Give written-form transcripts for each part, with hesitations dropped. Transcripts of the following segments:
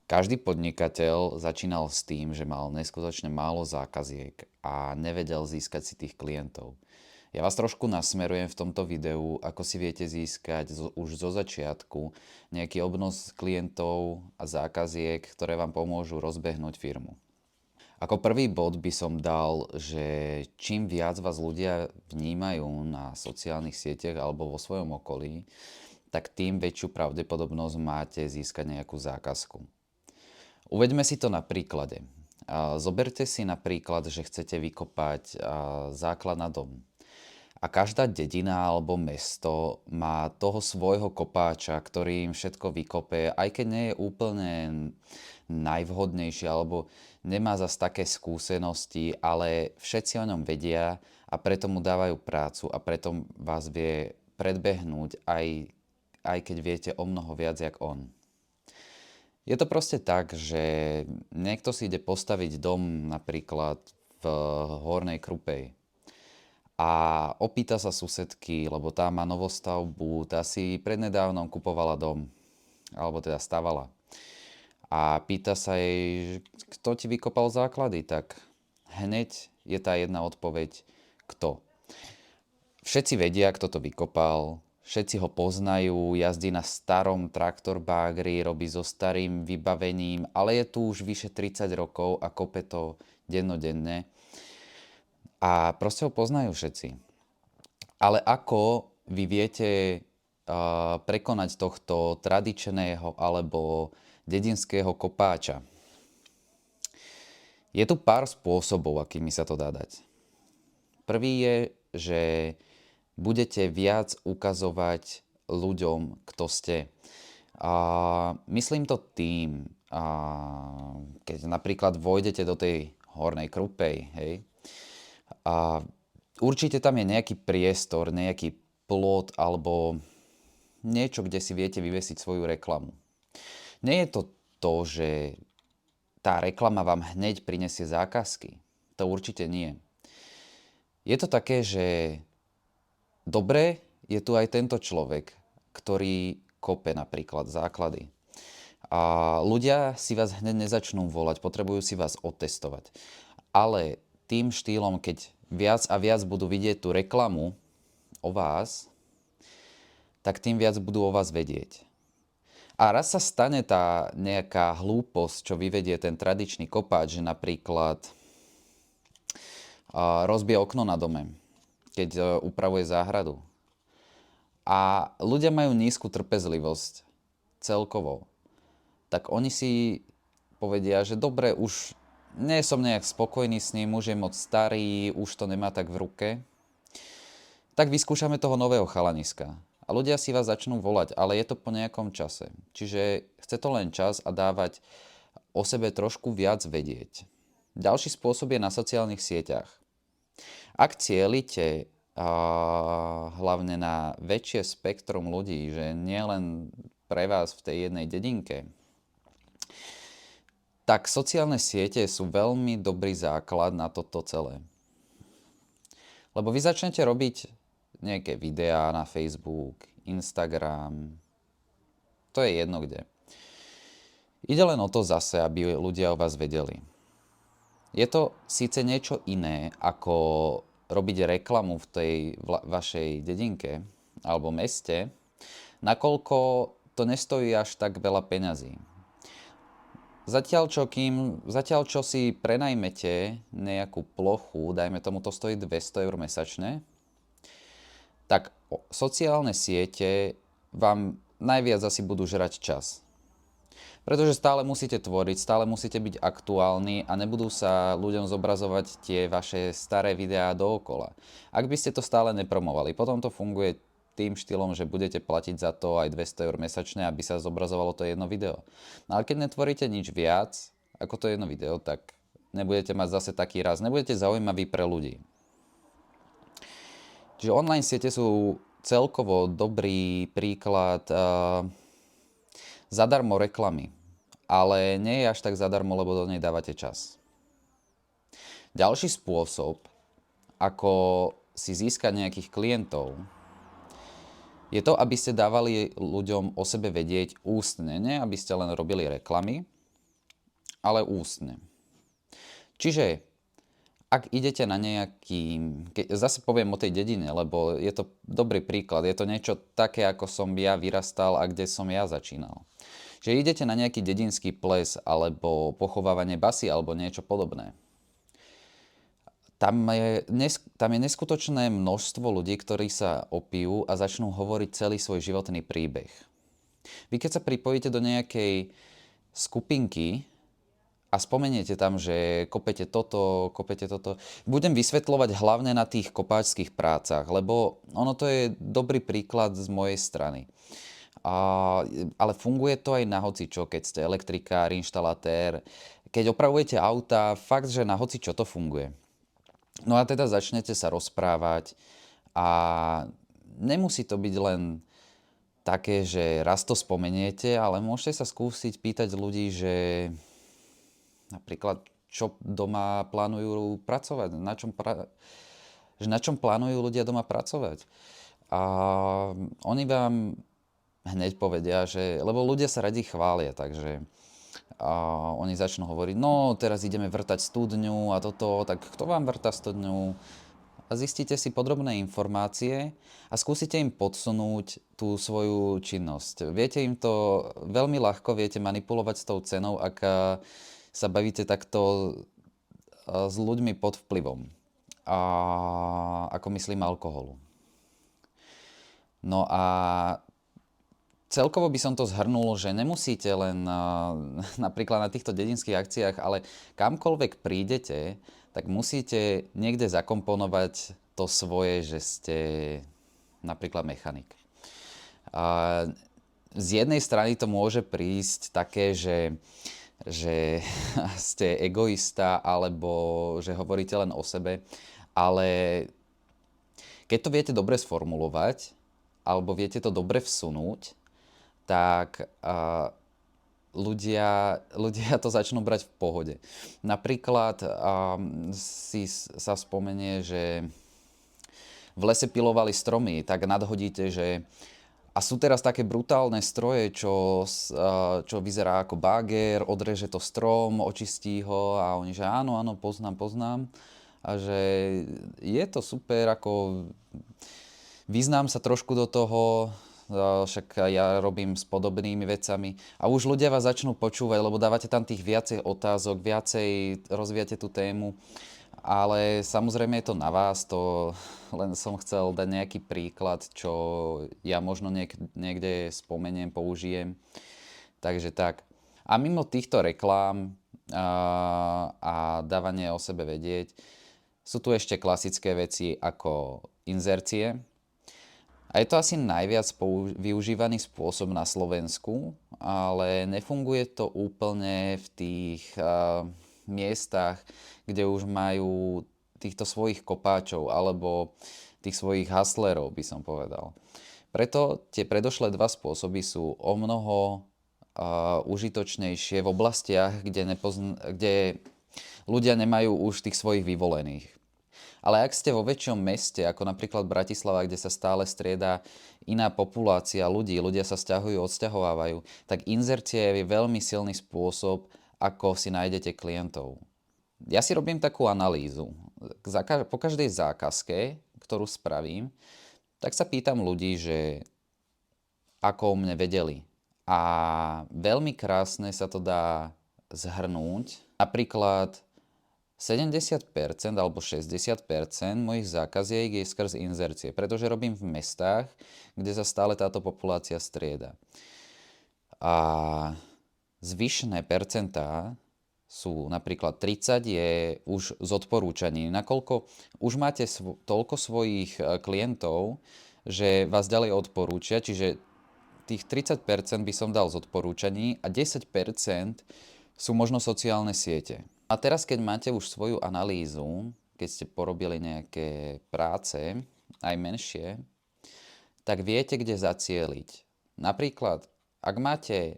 Každý podnikateľ začínal s tým, že mal neskutočne málo zákaziek a nevedel získať si tých klientov. Ja vás trošku nasmerujem v tomto videu, ako si viete získať už zo začiatku nejaký obnos klientov a zákaziek, ktoré vám pomôžu rozbehnúť firmu. Ako prvý bod by som dal, že čím viac vás ľudia vnímajú na sociálnych sieťach alebo vo svojom okolí, tak tým väčšiu pravdepodobnosť máte získať nejakú zákazku. Uveďme si to na príklade. Zoberte si napríklad, že chcete vykopať základ na dom. A každá dedina alebo mesto má toho svojho kopáča, ktorý im všetko vykope, aj keď nie je úplne najvhodnejší alebo nemá zas také skúsenosti, ale všetci o ňom vedia a preto mu dávajú prácu a preto vás vie predbehnúť, aj keď viete o mnoho viac jak on. Je to proste tak, že niekto si ide postaviť dom napríklad v Hornej Krupej a opýta sa susedky, lebo tá má novostavbu, tá si prednedávnom kupovala dom, alebo teda stavala. A pýta sa jej, kto ti vykopal základy, tak hneď je tá jedna odpoveď, kto. Všetci vedia, kto to vykopal, všetci ho poznajú, jazdí na starom traktorbágri, robí so starým vybavením, ale je tu už vyše 30 rokov a kope to dennodenne. A proste ho poznajú všetci. Ale ako vy viete prekonať tohto tradičného alebo dedinského kopáča? Je tu pár spôsobov, akými sa to dá dať. Prvý je, že budete viac ukazovať ľuďom, kto ste. Myslím to tým, keď napríklad vojdete do tej Hornej Krupej, hej, a určite tam je nejaký priestor, nejaký plot alebo niečo, kde si viete vyvesiť svoju reklamu. Nie je to to, že tá reklama vám hneď prinesie zákazky. To určite nie. Je to také, že dobre, je tu aj tento človek, ktorý kope napríklad základy. A ľudia si vás hneď nezačnú volať, potrebujú si vás otestovať. Ale tým štýlom, keď viac a viac budú vidieť tú reklamu o vás, tak tým viac budú o vás vedieť. A raz sa stane tá nejaká hlúposť, čo vyvedie ten tradičný kopáč, že napríklad rozbije okno na dome, keď upravuje záhradu. A ľudia majú nízku trpezlivosť celkovo. Tak oni si povedia, že dobre, už nie som nejak spokojný s ním, už je moc starý, už to nemá tak v ruke. Tak vyskúšame toho nového chalaniska. A ľudia si vás začnú volať, ale je to po nejakom čase. Čiže chce to len čas a dávať o sebe trošku viac vedieť. Ďalší spôsob je na sociálnych sieťach. Ak cielite hlavne na väčšie spektrum ľudí, že nie len pre vás v tej jednej dedinke, tak sociálne siete sú veľmi dobrý základ na toto celé. Lebo vy začnete robiť nejaké videá na Facebook, Instagram, to je jedno kde. Ide len o to zase, aby ľudia o vás vedeli. Je to síce niečo iné, ako robiť reklamu v tej vašej dedinke alebo meste, nakoľko to nestojí až tak veľa peňazí. Zatiaľ čo si prenajmete nejakú plochu, dajme tomu to stojí 200 eur mesačne, tak sociálne siete vám najviac asi budú žrať čas. Pretože stále musíte tvoriť, stále musíte byť aktuálni a nebudú sa ľuďom zobrazovať tie vaše staré videá dookola. Ak by ste to stále nepromovali, potom to funguje tým štýlom, že budete platiť za to aj 200 eur mesačne, aby sa zobrazovalo to jedno video. No ale keď netvoríte nič viac ako to jedno video, tak nebudete mať zase taký rast, nebudete zaujímaví pre ľudí. Čiže online siete sú celkovo dobrý príklad zadarmo reklamy, ale nie je až tak zadarmo, lebo do nej dávate čas. Ďalší spôsob, ako si získať nejakých klientov, je to, aby ste dávali ľuďom o sebe vedieť ústne, nie aby ste len robili reklamy, ale ústne. Čiže ak idete na zase poviem o tej dedine, lebo je to dobrý príklad, je to niečo také, ako som ja vyrastal a kde som ja začínal. Že idete na nejaký dedinský ples alebo pochovávanie basy alebo niečo podobné. Tam je neskutočné množstvo ľudí, ktorí sa opijú a začnú hovoriť celý svoj životný príbeh. Vy keď sa pripojíte do nejakej skupinky a spomeniete tam, že kopete toto, budem vysvetľovať hlavne na tých kopáčských prácach, lebo ono to je dobrý príklad z mojej strany. Ale funguje to aj na hocičo, keď ste elektrikár, inštalatér, keď opravujete auta, fakt, že na hocičo to funguje. No a teda začnete sa rozprávať a nemusí to byť len také, že raz to spomeniete, ale môžete sa skúsiť pýtať ľudí, že napríklad čo doma plánujú pracovať, na čom plánujú ľudia doma pracovať. A oni vám hneď povedia, lebo ľudia sa radi chvália, takže oni začnú hovoriť, no teraz ideme vrtať studňu a toto, tak kto vám vrta studňu? A zistíte si podrobné informácie a skúsite im podsunúť tú svoju činnosť. Viete im to veľmi ľahko, viete manipulovať s tou cenou, ak sa bavíte takto s ľuďmi pod vplyvom. Ako myslím alkoholu. No a celkovo by som to zhrnul, že nemusíte len napríklad na týchto dedinských akciách, ale kamkoľvek prídete, tak musíte niekde zakomponovať to svoje, že ste napríklad mechanik. Z jednej strany to môže prísť také, že ste egoista alebo že hovoríte len o sebe, ale keď to viete dobre sformulovať alebo viete to dobre vsunúť, tak ľudia to začnú brať v pohode. Napríklad si sa spomenie, že v lese pilovali stromy, tak nadhodíte, že a sú teraz také brutálne stroje, čo vyzerá ako báger, odreže to strom, očistí ho a oni, že áno, poznám. A že je to super, ako vyznám sa trošku do toho, však ja robím s podobnými vecami a už ľudia vás začnú počúvať, lebo dávate tam tých viacej otázok, viacej rozvíjate tú tému, ale samozrejme je to na vás, to len som chcel dať nejaký príklad, čo ja možno niekde spomeniem, použijem, takže tak. A mimo týchto reklám a dávanie o sebe vedieť, sú tu ešte klasické veci ako inzercie. A je to asi najviac využívaný spôsob na Slovensku, ale nefunguje to úplne v tých miestach, kde už majú týchto svojich kopáčov alebo tých svojich hustlerov, by som povedal. Preto tie predošlé dva spôsoby sú o mnoho užitočnejšie v oblastiach, kde ľudia nemajú už tých svojich vyvolených. Ale ak ste vo väčšom meste, ako napríklad Bratislava, kde sa stále strieda iná populácia ľudia sa sťahujú, odsťahovávajú, tak inzercia je veľmi silný spôsob, ako si nájdete klientov. Ja si robím takú analýzu. Po každej zákazke, ktorú spravím, tak sa pýtam ľudí, že ako o mne vedeli. A veľmi krásne sa to dá zhrnúť. Napríklad 70% alebo 60% mojich zákaziek je skrz inzercie, pretože robím v mestách, kde sa stále táto populácia strieda. A zvyšné percentá sú napríklad 30 je už z odporúčaní, nakoľko už máte toľko svojich klientov, že vás ďalej odporúčia, čiže tých 30% by som dal z odporúčaní a 10% sú možno sociálne siete. A teraz, keď máte už svoju analýzu, keď ste porobili nejaké práce, aj menšie, tak viete, kde zacieliť. Napríklad, ak máte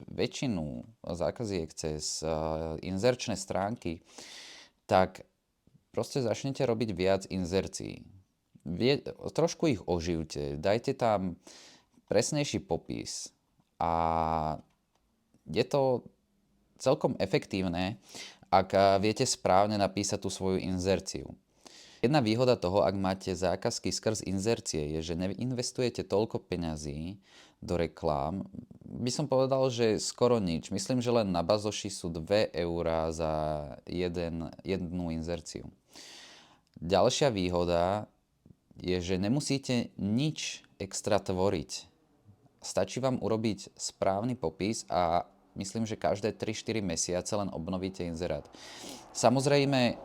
väčšinu zákaziek cez inzerčné stránky, tak proste začnete robiť viac inzercií. Trošku ich oživte, dajte tam presnejší popis a je to celkom efektívne, ak viete správne napísať tú svoju inzerciu. Jedna výhoda toho, ak máte zákazky skrz inzercie, je, že neinvestujete toľko peňazí do reklám. By som povedal, že skoro nič. Myslím, že len na Bazoši sú 2 eurá za jednu inzerciu. Ďalšia výhoda je, že nemusíte nič extra tvoriť. Stačí vám urobiť správny popis a myslím, že každé 3-4 mesiace len obnovíte inzerát. Samozrejme,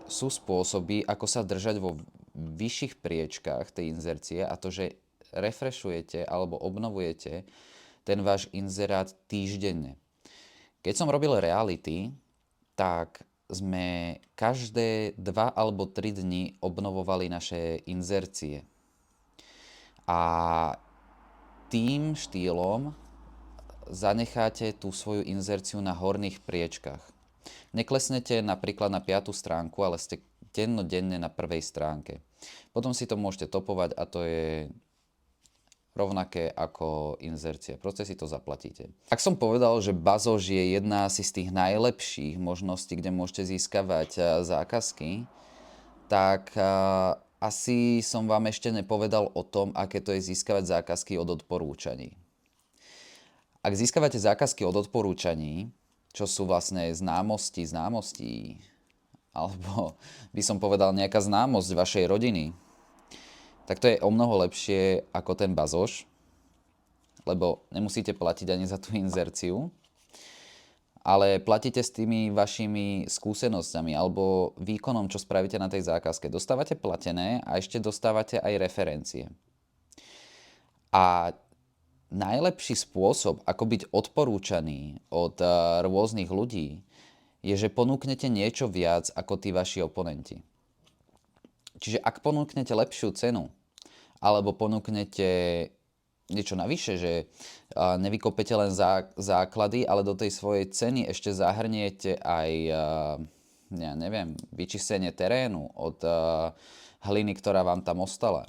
sú spôsoby, ako sa držať vo vyšších priečkách tej inzercie a to, že refreshujete alebo obnovujete ten váš inzerát týždenne. Keď som robil reality, tak sme každé 2 alebo 3 dni obnovovali naše inzercie. A tým štýlom zanecháte tú svoju inzerciu na horných priečkách. Neklesnete napríklad na 5. stránku, ale ste dennodenne na 1. stránke. Potom si to môžete topovať a to je rovnaké ako inzercia. Proste si to zaplatíte. Ak som povedal, že Bazoš je jedna asi z tých najlepších možností, kde môžete získavať zákazky, tak asi som vám ešte nepovedal o tom, aké to je získavať zákazky od odporúčaní. Ak získavate zákazky od odporúčaní, čo sú vlastne známosti, alebo by som povedal nejaká známosť vašej rodiny, tak to je o mnoho lepšie ako ten Bazoš, lebo nemusíte platiť ani za tú inzerciu, ale platíte s tými vašimi skúsenosťami alebo výkonom, čo spravíte na tej zákazke. Dostávate platené a ešte dostávate aj referencie. A najlepší spôsob, ako byť odporúčaný od rôznych ľudí, je, že ponúknete niečo viac ako tí vaši oponenti. Čiže ak ponúknete lepšiu cenu, alebo ponúknete niečo navyše, že nevykopete len základy, ale do tej svojej ceny ešte zahrniete aj, ja neviem, vyčistenie terénu od hliny, ktorá vám tam ostala,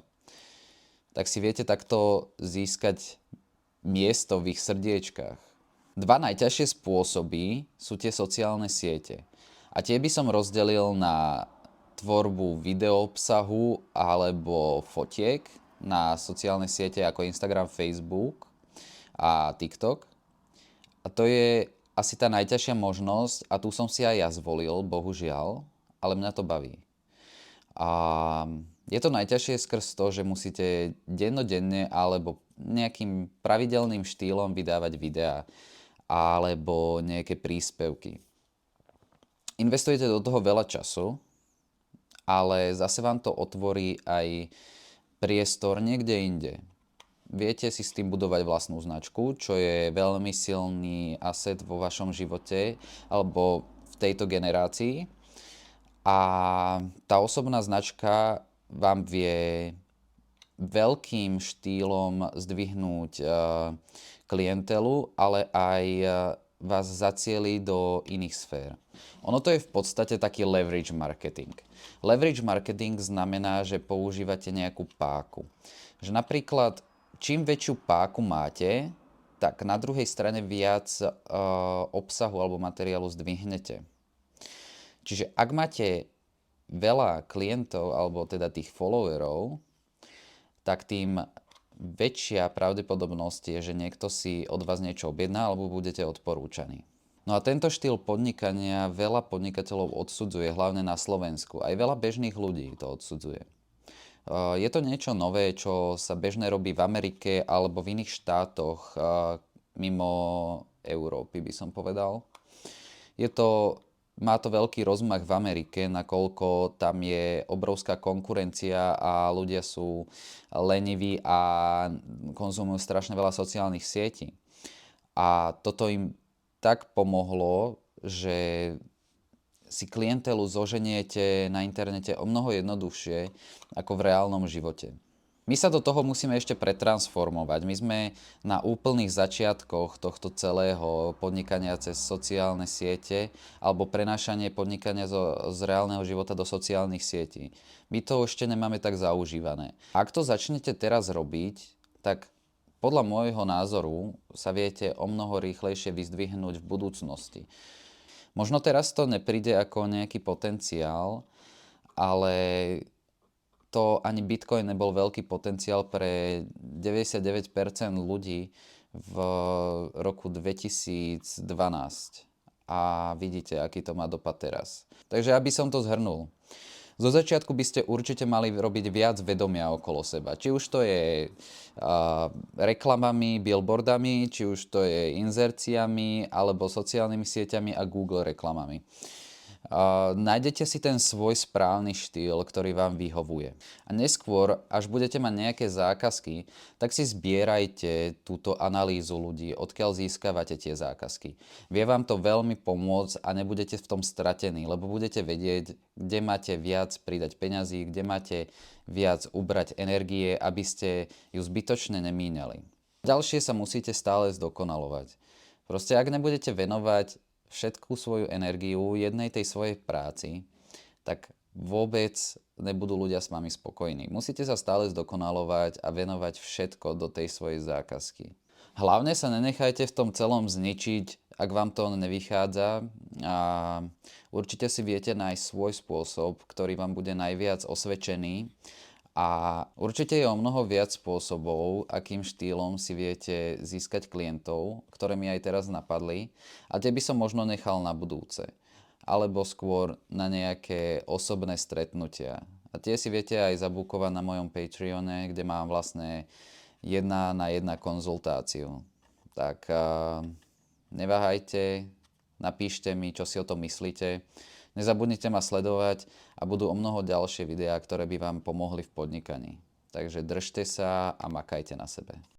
tak si viete takto získať miesto v ich srdiečkách. 2 najťažšie spôsoby sú tie sociálne siete. A tie by som rozdelil na tvorbu videoobsahu alebo fotiek na sociálne siete ako Instagram, Facebook a TikTok. A to je asi tá najťažšia možnosť a tu som si aj ja zvolil, bohužiaľ, ale mňa to baví. A je to najťažšie skrz to, že musíte dennodenne alebo nejakým pravidelným štýlom vydávať videá alebo nejaké príspevky. Investujete do toho veľa času, ale zase vám to otvorí aj priestor niekde inde. Viete si s tým budovať vlastnú značku, čo je veľmi silný asset vo vašom živote alebo v tejto generácii. A tá osobná značka vám vie veľkým štýlom zdvihnúť klientelu, ale aj vás zacieli do iných sfér. Ono to je v podstate taký leverage marketing. Leverage marketing znamená, že používate nejakú páku. Že napríklad, čím väčšiu páku máte, tak na druhej strane viac obsahu alebo materiálu zdvihnete. Čiže ak máte veľa klientov, alebo teda tých followerov, tak tým väčšia pravdepodobnosť je, že niekto si od vás niečo objedná alebo budete odporúčaní. No a tento štýl podnikania veľa podnikateľov odsudzuje, hlavne na Slovensku. Aj veľa bežných ľudí to odsudzuje. Je to niečo nové, čo sa bežne robí v Amerike alebo v iných štátoch mimo Európy, by som povedal. Má to veľký rozmach v Amerike, nakoľko tam je obrovská konkurencia a ľudia sú leniví a konzumujú strašne veľa sociálnych sietí. A toto im tak pomohlo, že si klientelu zoženiete na internete o mnoho jednoduchšie ako v reálnom živote. My sa do toho musíme ešte pretransformovať. My sme na úplných začiatkoch tohto celého podnikania cez sociálne siete alebo prenášanie podnikania z reálneho života do sociálnych sietí. My to ešte nemáme tak zaužívané. Ak to začnete teraz robiť, tak podľa môjho názoru sa viete o mnoho rýchlejšie vyzdvihnúť v budúcnosti. Možno teraz to nepríde ako nejaký potenciál, ale to ani Bitcoin nebol veľký potenciál pre 99% ľudí v roku 2012. A vidíte, aký to má dopad teraz. Takže aby som to zhrnul. Zo začiatku by ste určite mali robiť viac vedomia okolo seba. Či už to je reklamami, billboardami, či už to je inzerciami, alebo sociálnymi sieťami a Google reklamami. Nájdete si ten svoj správny štýl, ktorý vám vyhovuje. A neskôr, až budete mať nejaké zákazky, tak si zbierajte túto analýzu ľudí, odkiaľ získavate tie zákazky. Vie vám to veľmi pomôcť a nebudete v tom stratení, lebo budete vedieť, kde máte viac pridať peňazí, kde máte viac ubrať energie, aby ste ju zbytočne nemíňali. Ďalšie sa musíte stále zdokonalovať. Proste ak nebudete venovať všetku svoju energiu jednej tej svojej práci, tak vôbec nebudú ľudia s vami spokojní. Musíte sa stále zdokonalovať a venovať všetko do tej svojej zákazky. Hlavne sa nenechajte v tom celom zničiť, ak vám to nevychádza, a určite si viete nájsť svoj spôsob, ktorý vám bude najviac osvedčený. A určite je o mnoho viac spôsobov, akým štýlom si viete získať klientov, ktoré mi aj teraz napadli, a tie by som možno nechal na budúce, alebo skôr na nejaké osobné stretnutia. A tie si viete aj zabúkovať na mojom Patreone, kde mám vlastne 1:1 konzultáciu. Tak neváhajte, napíšte mi, čo si o tom myslíte. Nezabudnite ma sledovať a budú o mnoho ďalšie videá, ktoré by vám pomohli v podnikaní. Takže držte sa a makajte na sebe.